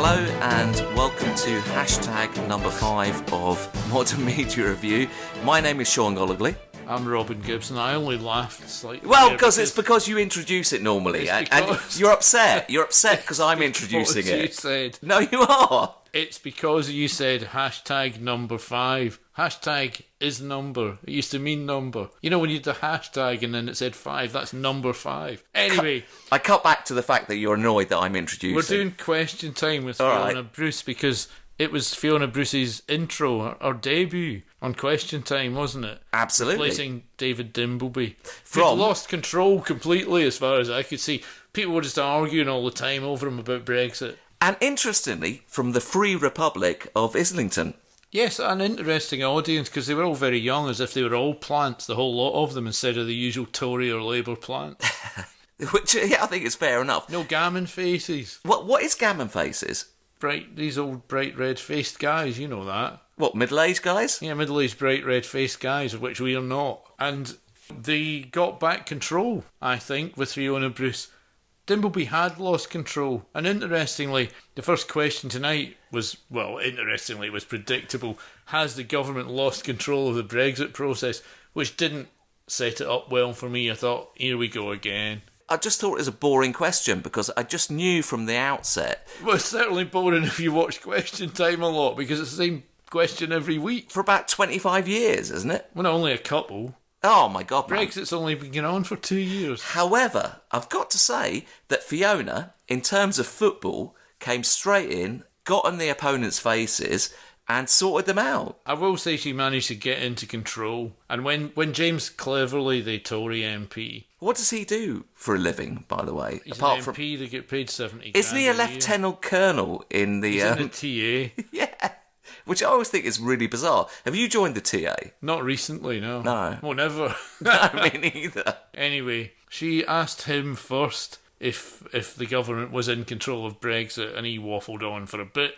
Hello and welcome to hashtag number 5 of Modern Media Review. My name is Sean Gollogly. I'm Robin Gibson. I only laughed slightly. Well, it's because you introduce it normally, and you're upset. You're upset because I'm introducing it. You said. No, you are. It's because you said hashtag number 5. Hashtag is number. It used to mean number. You know when you did the hashtag and then it said 5, that's number 5. Anyway. I cut back to the fact that you're annoyed that I'm introducing. We're doing question time with Fiona Bruce because it was Fiona Bruce's intro, her debut on Question Time, wasn't it? Absolutely. Replacing David Dimbleby. He'd lost control completely as far as I could see. People were just arguing all the time over him about Brexit. And interestingly, from the Free Republic of Islington. Yes, an interesting audience because they were all very young, as if they were all plants, the whole lot of them, instead of the usual Tory or Labour plant. Which, yeah, I think is fair enough. No gammon faces. What is gammon faces? These old bright red-faced guys, you know that. What, middle-aged guys? Yeah, middle-aged bright red-faced guys, of which we are not. And they got back control, I think, with Fiona Bruce. Dimbleby had lost control, and interestingly, the first question tonight was predictable. Has the government lost control of the Brexit process? Which didn't set it up well for me. I thought, here we go again. I just thought it was a boring question because I just knew from the outset. Well, it's certainly boring if you watch Question Time a lot because it's the same question every week. For about 25 years, isn't it? Well, only a couple. Oh my God, Brexit's only been going on for 2 years. However, I've got to say that Fiona, in terms of football, came straight in, got on the opponent's faces and sorted them out. I will say she managed to get into control. And when James Cleverly, the Tory MP... What does he do for a living, by the way? He's an MP that get paid 70 grand. Isn't he a lieutenant colonel in the... He's in the TA. Yeah. Which I always think is really bizarre. Have you joined the TA? Not recently, no. No. Well, never. No, me neither. Anyway, she asked him first if the government was in control of Brexit, and he waffled on for a bit.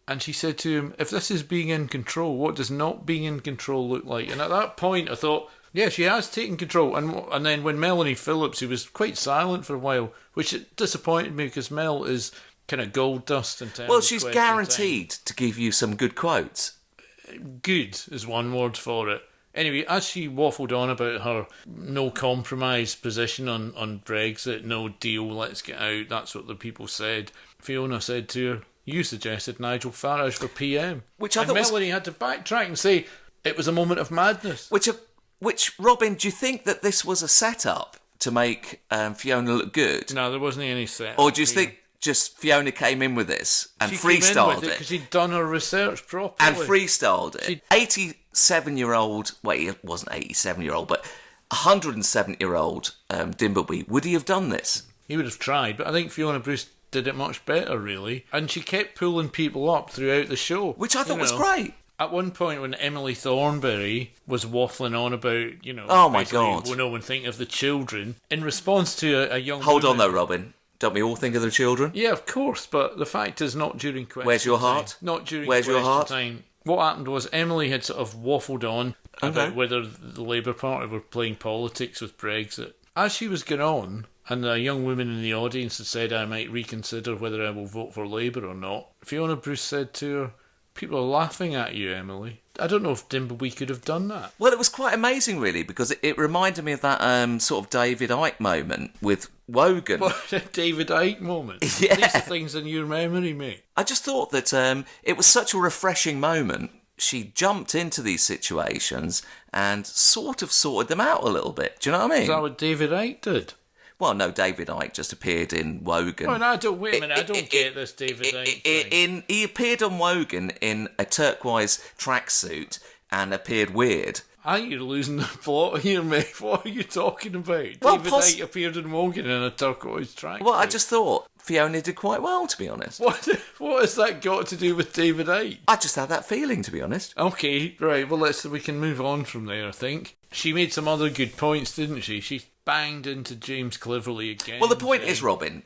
And she said to him, if this is being in control, what does not being in control look like? And at that point, I thought, yeah, she has taken control. And then when Melanie Phillips, who was quite silent for a while, which disappointed me because Mel is... kind of gold dust in terms of Well, she's guaranteed to give you some good quotes. Good is one word for it. Anyway, as she waffled on about her no compromise position on Brexit, no deal, let's get out, that's what the people said, Fiona said to her, you suggested Nigel Farage for PM. Which I thought Melanie had to backtrack and say it was a moment of madness. Which, Robin, do you think that this was a setup to make Fiona look good? No, there wasn't any setup. Or do you think... just Fiona came in with this and freestyled it because she'd done her research properly and freestyled it. 87-year-old, wait, it wasn't 87-year-old, but 107-year-old Dimbleby, would he have done this? He would have tried, but I think Fiona Bruce did it much better, really. And she kept pulling people up throughout the show, which I thought was great. At one point, when Emily Thornberry was waffling on about, oh my God, no one think of the children in response to a young. Hold on, though, Robin. Don't we all think of the children? Yeah, of course, but the fact is not during question Where's your heart? Time. Not during Where's question your heart? time. What happened was Emily had sort of waffled on about whether the Labour Party were playing politics with Brexit. As she was going on, and a young woman in the audience had said, I might reconsider whether I will vote for Labour or not, Fiona Bruce said to her, people are laughing at you, Emily. I don't know if Dimbleby could have done that. Well, it was quite amazing, really, because it reminded me of that sort of David Icke moment with Wogan. What a David Icke moment. Yeah. These are things in your memory, mate. I just thought that it was such a refreshing moment. She jumped into these situations and sort of sorted them out a little bit. Do you know what I mean? Is that what David Icke did? Well, no, David Icke just appeared in Wogan. Oh, no, wait a minute, I don't get this David Icke thing. He appeared on Wogan in a turquoise tracksuit and appeared weird. I think you're losing the plot here, mate. What are you talking about? Well, David Icke appeared in Wogan in a turquoise tracksuit. Well, I just thought Fiona did quite well, to be honest. What has that got to do with David Icke? I just had that feeling, to be honest. Okay, right, well, we can move on from there, I think. She made some other good points, didn't she? She banged into James Cleverly again. Well, the point is, Robin,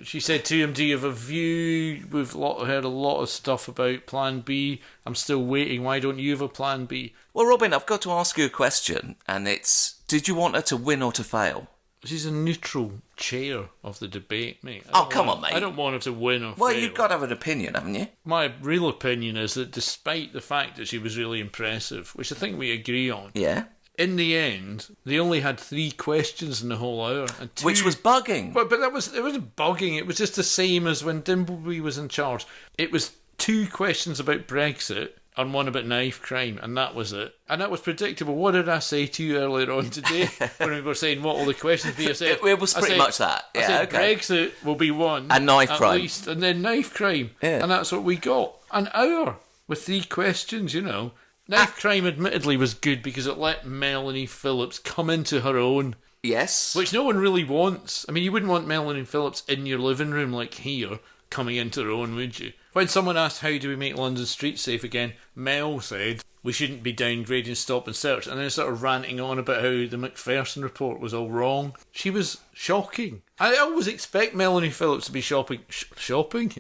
She said to him, do you have a view? We've heard a lot of stuff about Plan B. I'm still waiting. Why don't you have a Plan B? Well, Robin, I've got to ask you a question, and it's, did you want her to win or to fail? She's a neutral chair of the debate, mate. Come on, mate. I don't want her to win or Well, fail. you've got to have an opinion, haven't you? My real opinion is that despite the fact that she was really impressive, which I think we agree on, Yeah. in the end, they only had 3 questions in the whole hour. And Which was bugging. But it wasn't bugging. It was just the same as when Dimbleby was in charge. It was 2 questions about Brexit and 1 about knife crime, and that was it. And that was predictable. What did I say to you earlier on today when we were saying what will the questions be? I said, it was pretty much that. Yeah, I said okay. Brexit will be 1. And knife at crime. least, and then knife crime. Yeah. And that's what we got. An hour with 3 questions, you know. Knife crime admittedly was good because it let Melanie Phillips come into her own. Yes. Which no one really wants. I mean, you wouldn't want Melanie Phillips in your living room like here, coming into her own, would you? When someone asked how do we make London streets safe again, Mel said we shouldn't be downgrading stop and search, and then sort of ranting on about how the McPherson report was all wrong. She was shocking. I always expect Melanie Phillips to be shopping. Shopping?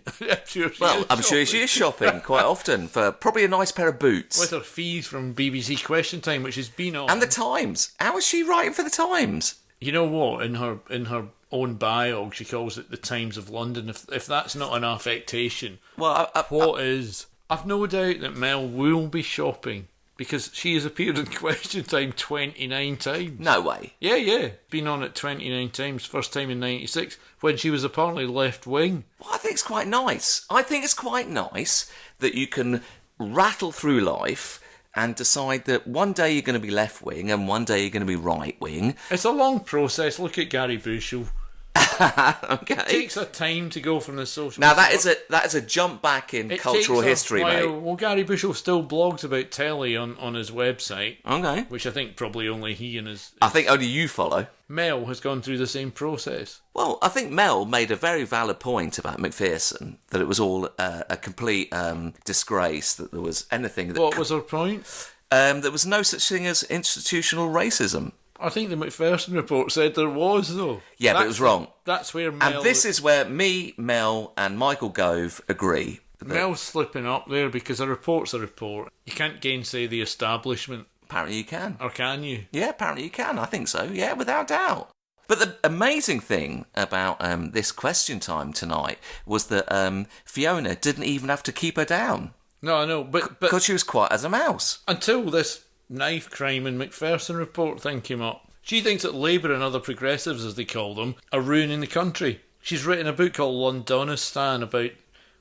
I'm sure she is shopping quite often for probably a nice pair of boots. With her fees from BBC Question Time, which has been on. And the Times. How is she writing for the Times? You know what? In her own bio, she calls it the Times of London. If that's not an affectation, Well, what is? I've no doubt that Mel will be shopping because she has appeared in Question Time 29 times. No way. Yeah. Been on it 29 times. First time in 96 when she was apparently left wing. Well, I think it's quite nice. I think it's quite nice that you can rattle through life and decide that one day you're going to be left wing and one day you're going to be right wing. It's a long process. Look at Gary Bushell. Okay. It takes a time to go from the social. Now that is a jump back in cultural history, mate. Well, Gary Bushell still blogs about telly on his website. Okay. Which I think probably only he and his I think only you follow. Mel has gone through the same process. Well, I think Mel made a very valid point about McPherson, that it was all a complete disgrace, that there was anything that... What was her point? There was no such thing as institutional racism. I think the McPherson report said there was, though. Yeah, but it was wrong. That's where Mel... And this is where me, Mel and Michael Gove agree. Mel's slipping up there because a report's a report. You can't gainsay the establishment. Apparently you can. Or can you? Yeah, apparently you can. I think so. Yeah, without doubt. But the amazing thing about this question time tonight was that Fiona didn't even have to keep her down. No, I know, but because she was quiet as a mouse. Until this knife crime and McPherson report thing came up. She thinks that Labour and other progressives, as they call them, are ruining the country. She's written a book called Londonistan about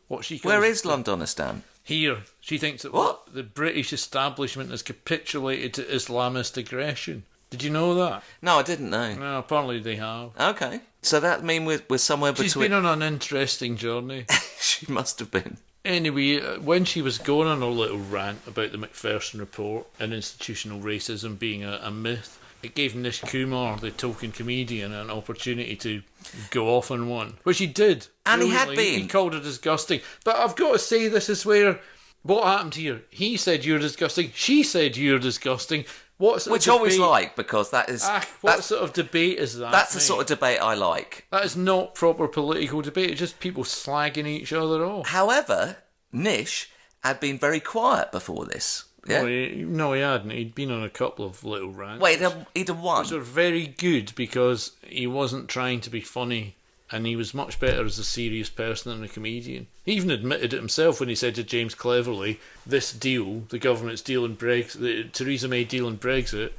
what she calls... Where is Londonistan? Here. She thinks that what? The British establishment has capitulated to Islamist aggression. Did you know that? No, I didn't know. No, apparently they have. Okay. So that means we're somewhere between... She's been on an interesting journey. She must have been. Anyway, when she was going on her little rant about the McPherson report and institutional racism being a myth, it gave Nish Kumar, the token comedian, an opportunity to go off on one. Which he did. And he had been. He called her disgusting. But I've got to say, this is where... What happened here? He said you're disgusting. She said you're disgusting. Which I always like, because that is... what sort of debate is that? That's the sort of debate I like. That is not proper political debate. It's just people slagging each other off. However, Nish had been very quiet before this. Yeah? No, he hadn't. He'd been on a couple of little rants. Wait, he'd have won. Which were very good because he wasn't trying to be funny. And he was much better as a serious person than a comedian. He even admitted it himself when he said to James Cleverly, this deal, the government's deal in Brexit, the Theresa May deal in Brexit,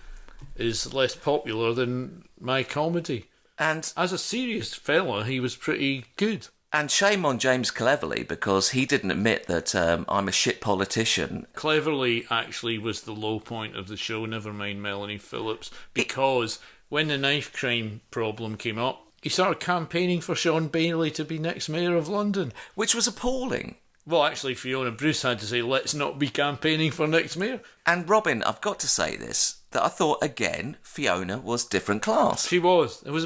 is less popular than my comedy. And as a serious fella, he was pretty good. And shame on James Cleverly, because he didn't admit that I'm a shit politician. Cleverly actually was the low point of the show, never mind Melanie Phillips, because when the knife crime problem came up, he started campaigning for Sean Bailey to be next mayor of London. Which was appalling. Well, actually, Fiona Bruce had to say, let's not be campaigning for next mayor. And Robin, I've got to say this, that I thought, again, Fiona was different class. She was. It was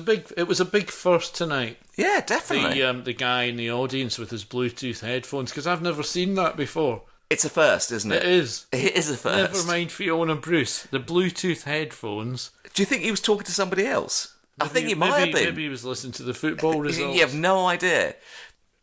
a big first tonight. Yeah, definitely. The guy in the audience with his Bluetooth headphones, because I've never seen that before. It's a first, isn't it? It is. It is a first. Never mind Fiona Bruce. The Bluetooth headphones. Do you think he was talking to somebody else? I think he might have been. Maybe he was listening to the football results. You have no idea.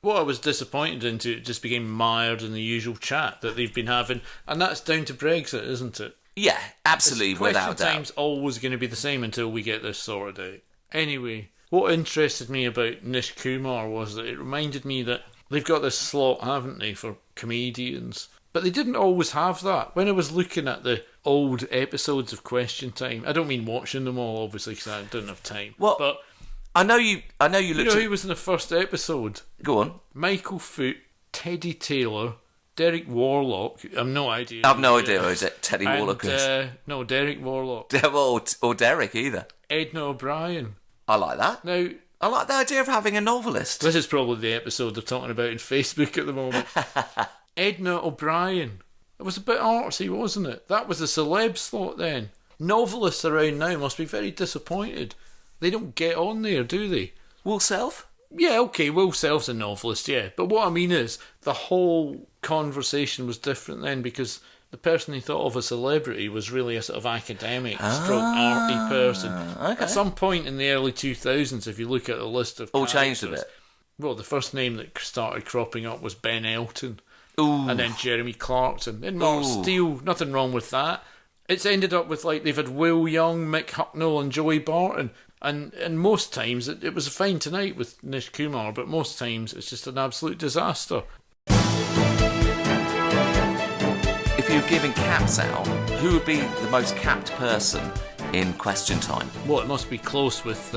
What I was disappointed into, it just became mired in the usual chat that they've been having, and that's down to Brexit, isn't it? Yeah, absolutely, without doubt. Question time's always going to be the same until we get this sorted out. Anyway, what interested me about Nish Kumar was that it reminded me that they've got this slot, haven't they, for comedians. But they didn't always have that. When I was looking at the old episodes of Question Time, I don't mean watching them all, obviously, because I didn't have time. Well, but I know you looked you know who was in the first episode? Go on. Michael Foot, Teddy Taylor, Derek Warlock. I've no idea. I've no idea who Teddy Warlock is. No, Derek Warlock. Or Derek either. Edna O'Brien. I like that. Now, I like the idea of having a novelist. this is probably the episode they're talking about in Facebook at the moment. Edna O'Brien. It was a bit artsy, wasn't it? That was a celeb slot then. Novelists around now must be very disappointed. They don't get on there, do they? Will Self? Yeah, okay, Will Self's a novelist, yeah. But what I mean is, the whole conversation was different then because the person he thought of as celebrity was really a sort of academic, stroke arty person. Okay. At some point in the early 2000s, if you look at the list of All changed a characters, bit. well, the first name that started cropping up was Ben Elton. Ooh. And then Jeremy Clarkson. And Mark Steele, nothing wrong with that. It's ended up with, like, they've had Will Young, Mick Hucknall and Joey Barton. And most times, it was fine tonight with Nish Kumar, but most times it's just an absolute disaster. If you were giving caps out, who would be the most capped person in Question Time? Well, it must be close with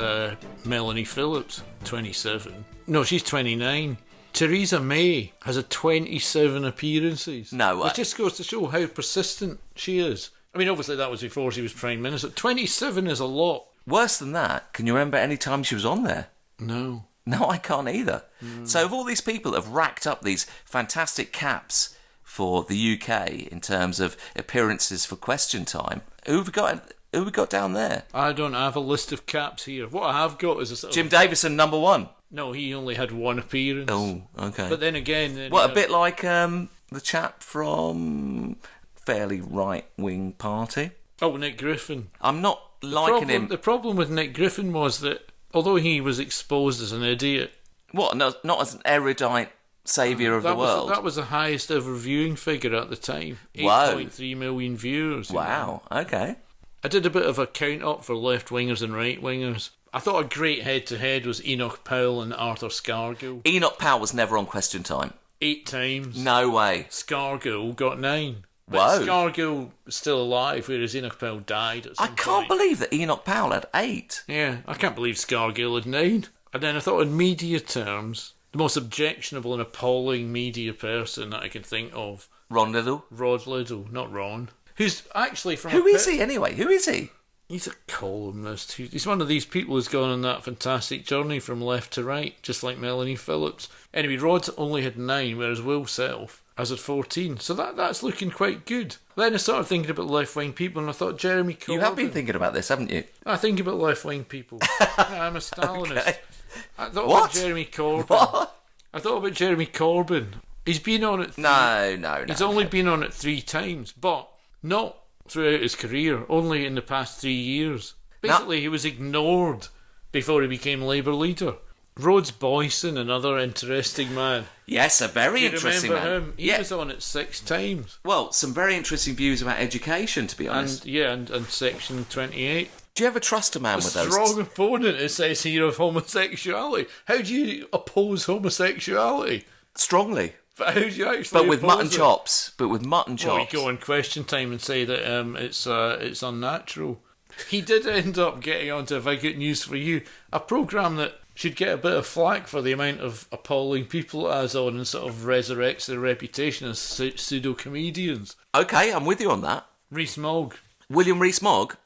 Melanie Phillips, 27. No, she's 29. Theresa May has had 27 appearances. No way. It just goes to show how persistent she is. I mean, obviously that was before she was Prime Minister. 27 is a lot. Worse than that, can you remember any time she was on there? No. No, I can't either. So of all these people that have racked up these fantastic caps for the UK in terms of appearances for Question Time, who have we got down there? I don't have a list of caps here. What I have got is a sort of... Jim Davison, number one. No, he only had one appearance. Oh, okay. But then again... a bit like the chap from fairly right-wing party. Oh, Nick Griffin. I'm not liking him. The problem with Nick Griffin was that, although he was exposed as an idiot... What, not as an erudite saviour of the world? That was the highest ever viewing figure at the time. Wow. 8.3 million viewers. Wow, okay. I did a bit of a count-up for left-wingers and right-wingers. I thought a great head-to-head was Enoch Powell and Arthur Scargill. Enoch Powell was never on Question Time. 8 times. No way. Scargill got 9. But Whoa. Scargill is still alive, whereas Enoch Powell died at some I can't point. believe that Enoch Powell had 8. Yeah, I can't believe Scargill had 9. And then I thought in media terms, the most objectionable and appalling media person that I can think of... Ron Liddell? Rod Liddell, not Ron. Who's actually from... Who is he anyway? Who is he? He's a columnist. He's one of these people who's gone on that fantastic journey from left to right, just like Melanie Phillips. Anyway, Rod's only had 9, whereas Will Self has had 14. So that's looking quite good. Then I started thinking about left-wing people, and I thought Jeremy Corbyn... You have been thinking about this, haven't you? I think about left-wing people. Yeah, I'm a Stalinist. Okay. I thought What? about Jeremy Corbyn. What? I thought about Jeremy Corbyn. He's been on it... No. He's only been on it 3 times, but not throughout his career, only in the past 3 years. Basically, he was ignored before he became Labour leader. Rhodes Boyson, another interesting man. Yes, a very Do you interesting remember man. him? He was on it 6 times. Well, some very interesting views about education, to be honest. And Section 28. Do you ever trust a man with those? Strong opponent, it says here, of homosexuality. How do you oppose homosexuality? Strongly. But how do you actually But with oppose mutton it? chops. But with mutton Well, you chops. go on Question Time and say that it's unnatural. He did end up getting onto Have I Got News For You, a programme that should get a bit of flack for the amount of appalling people it has on and sort of resurrects their reputation as pseudo-comedians. Okay, I'm with you on that. Rees-Mogg. William Rees-Mogg.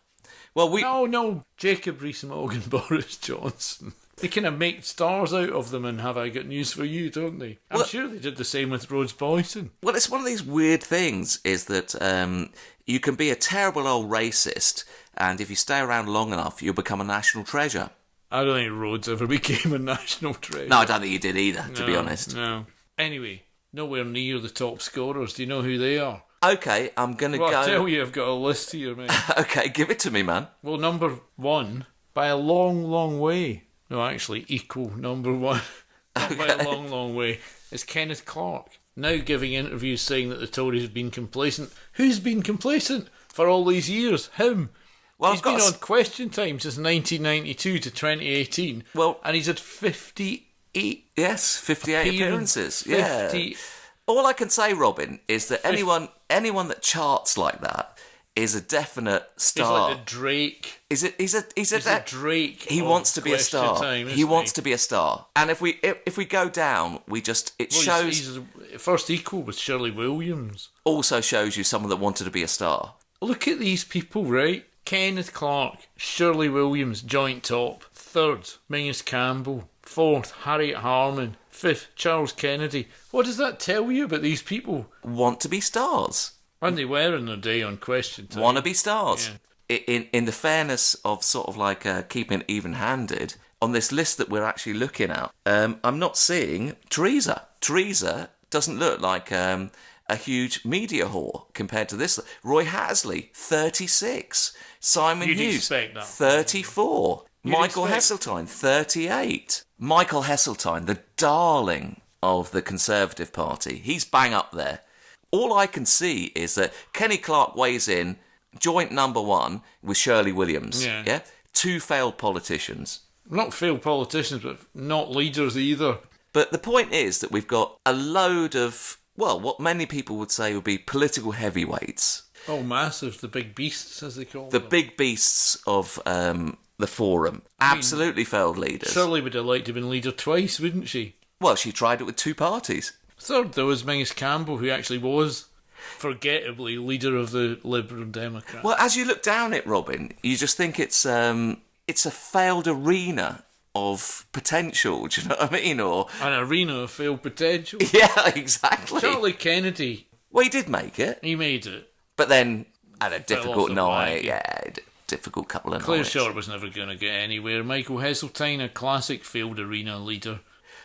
Well, No, Jacob Rees-Mogg and Boris Johnson. They kind of make stars out of them and Have I Got News For You, don't they? I'm sure they did the same with Rhodes Boyson. Well, it's one of these weird things, is that you can be a terrible old racist, and if you stay around long enough, you'll become a national treasure. I don't think Rhodes ever became a national treasure. No, I don't think you did either, to be honest. No. Anyway, nowhere near the top scorers. Do you know who they are? Okay, I'm going to Well, go... I'll tell you, I've got a list here, mate. Okay, give it to me, man. Well, number 1, by a long, long way. No, actually, equal number 1. Not by a long, long way. Is Kenneth Clarke. Now giving interviews saying that the Tories have been complacent. Who's been complacent for all these years? Him. Well, He's been on Question Time since 1992 to 2018. Well, and he's had 58. Yes, 58 appearances. 50. Yeah. All I can say, Robin, is that anyone that charts like that is a definite star. He's like a Drake. He's a Drake. He wants to be a star. He wants to be a star. And if we go down, shows. He's first equal with Shirley Williams. Also shows you someone that wanted to be a star. Look at these people, right? Kenneth Clark, Shirley Williams, joint top. Third, Mingus Campbell. Fourth, Harriet Harman. Fifth, Charles Kennedy. What does that tell you about these people? Want to be stars. And they were in their day on Question Time. Want to be stars. Yeah. In the fairness of sort of like keeping it even-handed, on this list that we're actually looking at, I'm not seeing Teresa. Teresa doesn't look like a huge media whore compared to this. Roy Hasley, 36. Simon Hughes, 34. Michael Heseltine, 38. Michael Heseltine, the darling of the Conservative Party. He's bang up there. All I can see is that Kenny Clark weighs in joint number one with Shirley Williams. Yeah? 2 failed politicians. Not failed politicians, but not leaders either. But the point is that we've got a load of, well, what many people would say would be political heavyweights. Oh, massive. The big beasts, as they call them. The big beasts of the forum. Absolutely failed leaders. Shirley would have liked to have been leader twice, wouldn't she? Well, she tried it with 2 parties. Third, there was Mingus Campbell, who actually was, forgettably, leader of the Liberal Democrats. Well, as you look down it, Robin, you just think it's a failed arena of potential, do you know what I mean? Or an arena of failed potential. Yeah, exactly. Charlie Kennedy. Well, he did make it. He made it. But then, had a difficult night. Difficult couple of Claire nights. Short was never going to get anywhere. Michael Heseltine, a classic failed arena leader.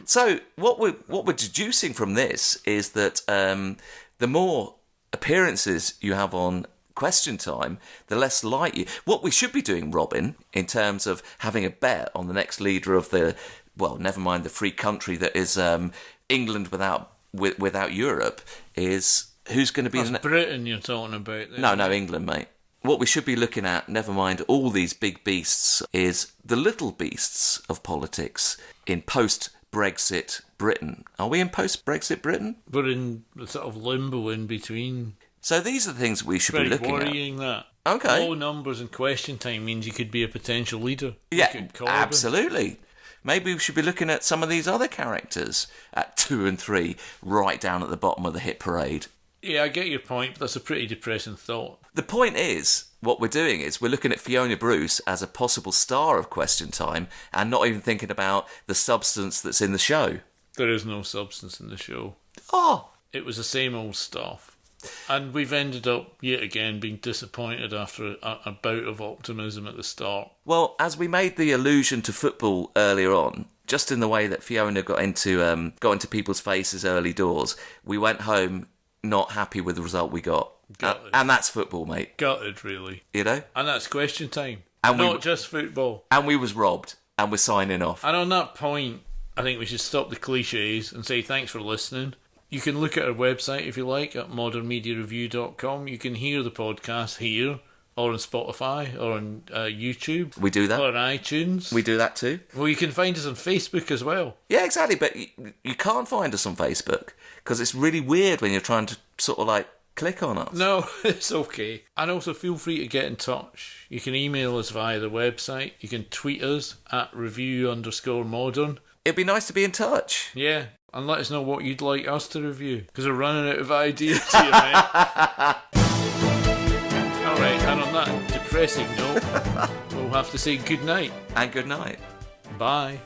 So what we're deducing from this is that the more appearances you have on Question Time, the less likely. What we should be doing, Robin, in terms of having a bet on the next leader of the, well, never mind the free country that is England without Europe, is who's going to be That's Britain you're talking about there. No, England, mate. What we should be looking at, never mind all these big beasts, is the little beasts of politics in post-Brexit Britain. Are we in post-Brexit Britain? We're in the sort of limbo in between. So these are the things we should be looking at. Very worrying that. Okay. Low numbers in Question Time means you could be a potential leader. Yeah, absolutely. Maybe we should be looking at some of these other characters at 2 and 3, right down at the bottom of the hit parade. Yeah, I get your point, but that's a pretty depressing thought. The point is, what we're doing is we're looking at Fiona Bruce as a possible star of Question Time and not even thinking about the substance that's in the show. There is no substance in the show. Oh! It was the same old stuff. And we've ended up, yet again, being disappointed after a bout of optimism at the start. Well, as we made the allusion to football earlier on, just in the way that Fiona got into people's faces early doors, we went home not happy with the result we got. And that's football, mate. Gutted, really. You know? And that's Question Time. And not just football. And we was robbed. And we're signing off. And on that point, I think we should stop the cliches and say thanks for listening. You can look at our website, if you like, at modernmediareview.com. You can hear the podcast here, or on Spotify, or on YouTube. We do that. Or on iTunes. We do that too. Well, you can find us on Facebook as well. Yeah, exactly. But you can't find us on Facebook because it's really weird when you're trying to sort of like click on us. No, it's okay. And also feel free to get in touch. You can email us via the website. You can tweet us at review_modern. It'd be nice to be in touch. Yeah. And let us know what you'd like us to review. Because we're running out of ideas here, mate. Alright, and on that depressing note, we'll have to say good night. And good night. Bye.